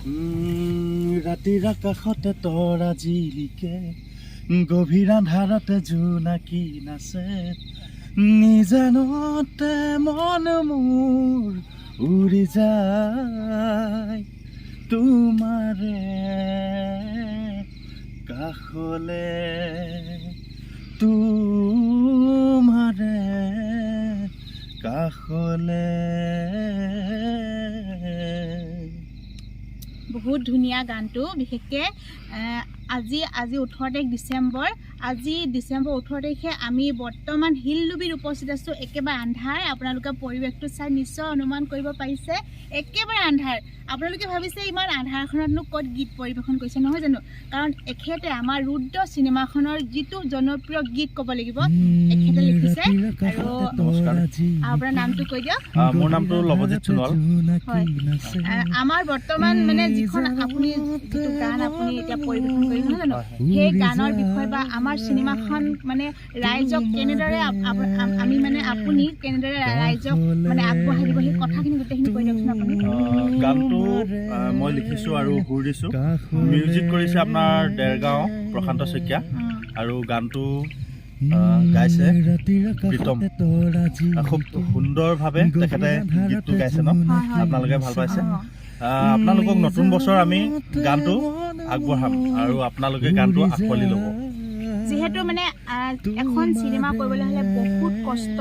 ৰাতিৰ আকাশতে তৰা জিলিকে গভীৰ আন্ধাৰতে জোনাকী নাচে নিজানতে মন মোৰ উৰি যায় তোমাৰে কাষলে তোমাৰে কাষলে। বহুত ধুনীয়া গানটো। বিশেষকৈ আজি 18 ডিচেম্বৰ, আজি ডিচেম্বৰ 18 তাৰিখে আমি বৰ্তমান শিলডুবিত উপস্থিত আছোঁ। একেবাৰে আন্ধাৰ, আপোনালোকে পৰিৱেশটো চাই নিশ্চয় অনুমান কৰিব পাৰিছে, একেবাৰে আন্ধাৰ। আপোনালোকে ভাবিছে ইমান আন্ধাৰখনতনো ক'ত গীত পৰিৱেশন কৰিছে, নহয় জানো? কাৰণ এখেতে আমাৰ ৰুদ্ৰ চিনেমাখনৰ যিটো জনপ্ৰিয় গীত ক'ব লাগিব এখেতে লিখিছে। আৰু আপোনাৰ নামটো কৈ দিয়ক। মোৰ নামটো লৱজিৎ সোণোৱাল। হয়, আমাৰ বৰ্তমান মানে যিখন আপুনি যিটো গান আপুনি এতিয়া পৰিৱেশন কৰি, নহয় জানো, সেই গানৰ বিষয়ে বা আমাৰ চিনেমাখন মানে ৰাইজক কেনেদৰে আমি মানে আপুনি কেনেদৰে ৰাইজক মানে আগবঢ়াই দিব, সেই কথাখিনি গোটেইখিনি কৈ দিয়কচোন আপুনি। গানটো মই লিখিছোঁ আৰু সুৰ দিছোঁ। মিউজিক কৰিছে আপোনাৰ দেৰগাঁও প্ৰশান্ত শইকীয়া, আৰু গানটো গাইছে প্ৰীতম। খুব সুন্দৰভাৱে তেখেতে গীতটো গাইছে ন, আপোনালোকে ভাল পাইছে। আপোনালোকক নতুন বছৰ আমি গানটো আগবঢ়াম আৰু আপোনালোকে গানটো আঁকোৱালি ল'ব। যিহেতু মানে এখন চিনেমা কৰিবলৈ হ'লে বহুত কষ্ট,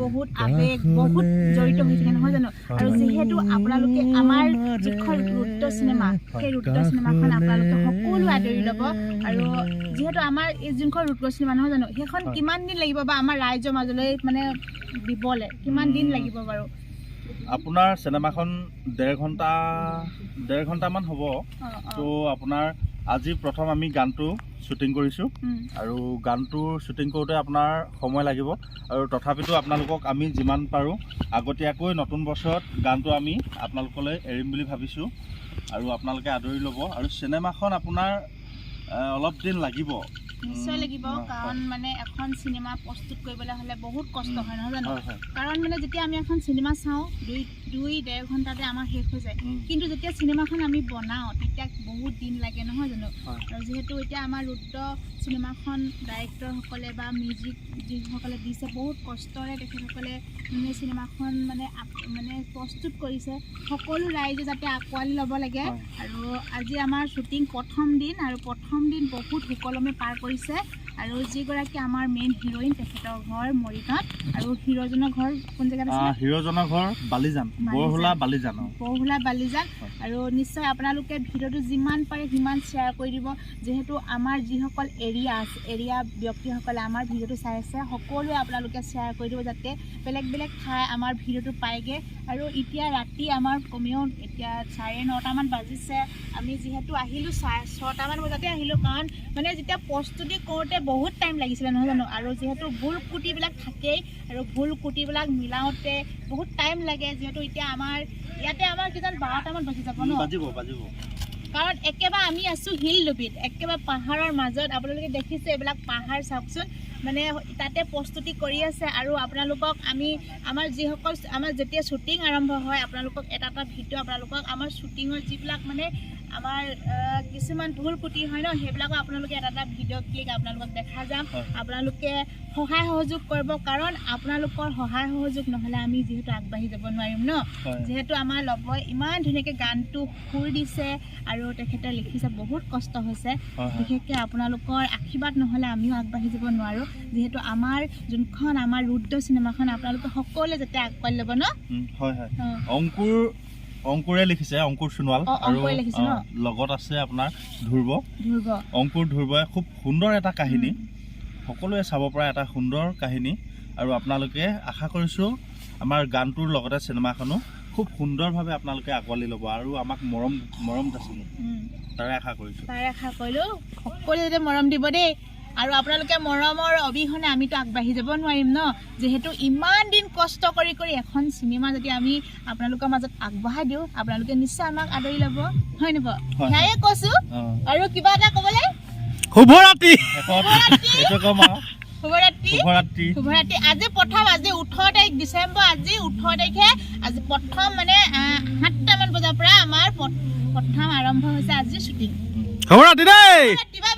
বহুত আৱেগ, বহুত জড়িত হৈ থাকে, নহয় জানো? আৰু যিহেতু আপোনালোকে আমাৰ যিখন ৰুদ্ৰ চিনেমা, সেই ৰুদ্ৰ চিনেমাখন আপোনালোকে সকলো আদৰি ল'ব। আৰু যিহেতু আমাৰ এই যোনখন ৰুদ্ৰ চিনেমা, নহয় জানো, সেইখন কিমান দিন লাগিব বা আমাৰ ৰাইজৰ মাজলৈ মানে দিবলৈ কিমান দিন লাগিব বাৰু? আপোনাৰ চিনেমাখন ডেৰ ঘণ্টামান হ'ব। তো আপোনাৰ আজি প্ৰথম আমি গানটো শ্বুটিং কৰিছোঁ, আৰু গানটোৰ শ্বুটিং কৰোঁতে আপোনাৰ সময় লাগিব। আৰু তথাপিতো আপোনালোকক আমি যিমান পাৰোঁ আগতীয়াকৈ নতুন বছৰত গানটো আমি আপোনালোকলৈ এৰিম বুলি ভাবিছোঁ, আৰু আপোনালোকে আদৰি ল'ব। আৰু চিনেমাখন আপোনাৰ অলপ দিন লাগিব, নিশ্চয় লাগিব। কাৰণ মানে এখন চিনেমা প্ৰস্তুত কৰিবলৈ হ'লে বহুত কষ্ট হয়, নহয় জানো? কাৰণ মানে যেতিয়া আমি এখন চিনেমা চাওঁ 2-1.5 ঘণ্টাতে আমাৰ শেষ হৈ যায়, কিন্তু যেতিয়া চিনেমাখন আমি বনাওঁ তেতিয়া বহুত দিন লাগে, নহয় জানো? আৰু যিহেতু এতিয়া আমাৰ ৰুদ্ৰ চিনেমাখন ডাইৰেক্টৰসকলে বা মিউজিক যিসকলে দিছে বহুত কষ্টৰে তেখেতসকলে মানে চিনেমাখন মানে প্ৰস্তুত কৰিছে। সকলো ৰাইজে যাতে আঁকোৱালি ল'ব লাগে। আৰু আজি আমাৰ শ্বুটিং প্ৰথম দিন, আৰু প্ৰথম দিন বহুত সুকলমে পাৰ কৰিছে। আৰু যিগৰাকী আমাৰ মেইন হিৰইন, তেখেতৰ ঘৰ মৰিগাঁৱত, আৰু হিৰ'জনৰ ঘৰ কোন জেগাত আছে? হিৰ'জনৰ ঘৰ বালিজান, বৰহোলা বালিজান। আৰু নিশ্চয় আপোনালোকে ভিডিঅ'টো যিমান পাৰে সিমান শ্বেয়াৰ কৰি দিব। যিহেতু আমাৰ যিসকল এৰিয়া ব্যক্তিসকলে আমাৰ ভিডিঅ'টো চাই আছে, সকলোৱে আপোনালোকে শ্বেয়াৰ কৰি দিব যাতে বেলেগ বেলেগ ঠাই আমাৰ ভিডিঅ'টো পায়গৈ। আৰু এতিয়া ৰাতি আমাৰ কমেও এতিয়া 9:30মান বাজিছে। আমি যিহেতু আহিলোঁ 6টামান বজাতে আহিলোঁ, কাৰণ মানে যেতিয়া প্ৰস্তুতি কৰোঁতে বহুত টাইম লাগিছিলে, নহয় জানো? আৰু যিহেতু ভুল কুটিবিলাক থাকেই, আৰু ভুল কুটিবিলাক মিলাওঁতে বহুত টাইম লাগে। যিহেতু এতিয়া আমাৰ ইয়াতে আমাৰ কিমান 12টামান বাজি যাব ন? বাজিব। কাৰণ একেবাৰে আমি আছোঁ শিলডুবিত, একেবাৰে পাহাৰৰ মাজত। আপোনালোকে দেখিছে এইবিলাক পাহাৰ, চাওকচোন। মানে তাতে প্ৰস্তুতি কৰি আছে। আৰু আপোনালোকক আমাৰ যিসকল আমাৰ যেতিয়া শ্বুটিং আৰম্ভ হয়, আপোনালোকক এটা ভিডিঅ' আপোনালোকক আমাৰ শ্বুটিঙৰ যিবিলাক মানে আমাৰ কিছুমান ভুল কুটি হয় ন, সেইবিলাকো আপোনালোকে এটা ভিডিঅ' ক্লিক আপোনালোকক দেখা যাম। আপোনালোকে সহায় সহযোগ কৰিব, কাৰণ আপোনালোকৰ সহায় সহযোগ নহ'লে আমি যিহেতু আগবাঢ়ি যাব নোৱাৰিম ন। যিহেতু আমাৰ লৱই ইমান ধুনীয়াকৈ গানটো সুৰ দিছে আৰু তেখেতে লিখিছে, বহুত কষ্ট হৈছে। বিশেষকৈ আপোনালোকৰ আশীৰ্বাদ নহ'লে আমিও আগবাঢ়ি যাব নোৱাৰোঁ। যিহেতু আমাৰ যোনখন আমাৰ ৰুদ্ৰ চিনেমাখন আপোনালোকে সকলোৱে যাতে আগবাঢ়ি ল'ব ন। অংকুৰে লিখিছে, অংকুৰ সোণোৱাল, আৰু লগত আছে আপোনাৰ ধ্ৰুৱ। ধ্ৰুৱই খুব সুন্দৰ এটা কাহিনী, সকলোৱে চাব পৰা এটা সুন্দৰ কাহিনী। আৰু আপোনালোকে আশা কৰিছোঁ আমাৰ গানটোৰ লগতে চিনেমাখনো খুব সুন্দৰভাৱে আপোনালোকে আঁকোৱালি ল'ব, আৰু আমাক মৰম যাচিব, তাৰে আশা কৰিলোঁ। সকলোৱে যাতে মৰম দিব দেই। আৰু আপোনালোকে মৰমৰ অবিহনে আমিতো আগবাঢ়ি যাব নোৱাৰিম ন। যিহেতু ইমান দিন কষ্ট কৰি এখন চিনেমা যদি আমি আপোনালোকৰ মাজত আগবঢ়াই দিওঁ, আপোনালোকে নিশ্চয় আমাক আদৰি ল'ব, হয় নহয়? সেয়াই কৈছোঁ। আৰু কিবা এটা ক'বলৈ? শুভৰাত্ৰি। আজি প্ৰথম, আজি 18 তাৰিখ ডিচেম্বৰ, আজি 18 তাৰিখে আজি প্ৰথম মানে 7টামান বজাৰ পৰা আমাৰ প্ৰথম আৰম্ভ হৈছে আজি শ্বুটিং হ'ব ৰাতি দেই বাই